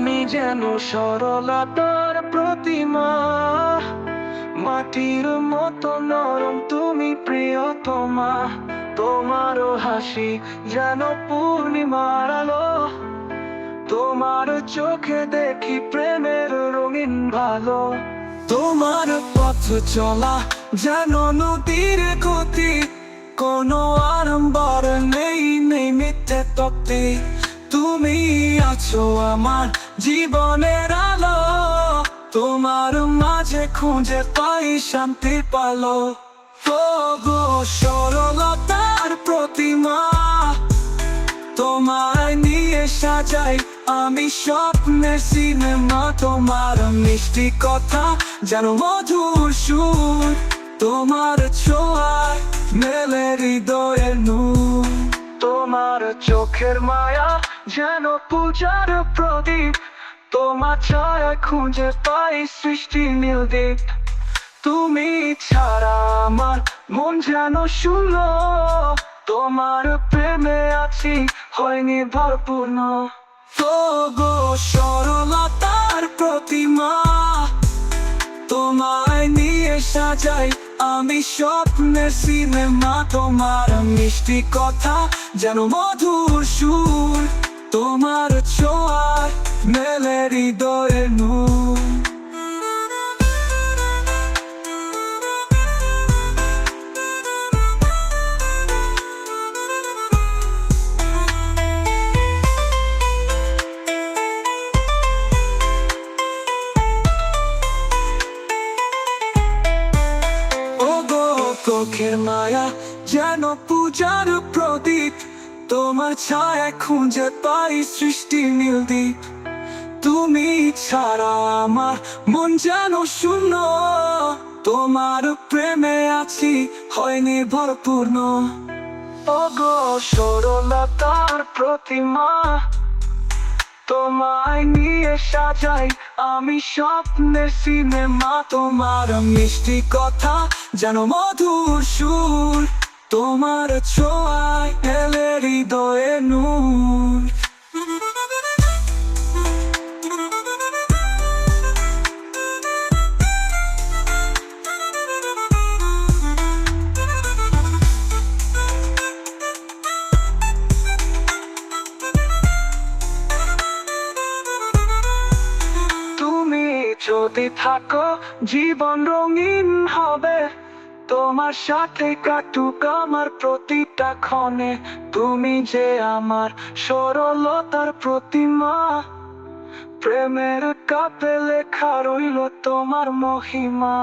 তুমি যেন সরলতার প্রতিমা, মাটির মতো নরম তুমি প্রিয়তমা। তোমারও হাসি যেন পূর্ণিমার আলো, তোমার চোখে দেখি প্রেমের রঙিন ভালো। তোমার পথ চলা যেন নদীর গতি, কোনো আড়ম্বর নেই, নেই মিথ্যে তক্তি। তুমি আছো আমার জীবনের আলো, তোমার মাঝে খুঁজে পাই শান্তির পালো। গো সরলতার প্রতিমা, তোমায় নিয়ে সাজাই আমি স্বপ্নের সিনেমা। তোমার মিষ্টি কথা যেন মধুর সুর, তোমার ছোঁয়ায় মেলে হৃদয়ের নূর। তোমার চোখের মায়া যেন পূজার প্রদীপ, তোমার ছায়া খুঁজে পাই সৃষ্টি নীল দ্বীপ। তুমি ছাড়া আমার মন যেন শূন্য, তোমার প্রেমে আছি হয়নি ভরপূর্ণ। গো সরলতার প্রতিমা, তোমায় নিয়ে সাজাই আমি স্বপ্নের সিনেমা। তোমার মিষ্টি কথা যেন মধুর সুর, তোমার ছোঁয়ায় মেলে হৃদয়ের নূর। চোখের মায়া যেন পূজার প্রদীপ, তোমার ছায়া খুঁজে পাই সৃষ্টির নীল দ্বীপ। তুমি ছাড়া আমার মন যেন শূন্য, তোমার প্রেমে আছি হয়নি ভরপূর্ণ। গো সরলতার প্রতিমা, তোমায় নিয়ে সাজাই আমি স্বপ্নের সিনেমা। তোমার মিষ্টি কথা যেন মধুর সুর, তোমার ছোঁয়ায় এলে হৃদয়ে নূর। যদি থাকো জীবন রঙিন হবে, তোমার সাথে কাটুক আমার প্রতিটা ক্ষণে। তুমি যে আমার সরলতার প্রতিমা, প্রেমের কাপে লেখা রইল তোমার মহিমা।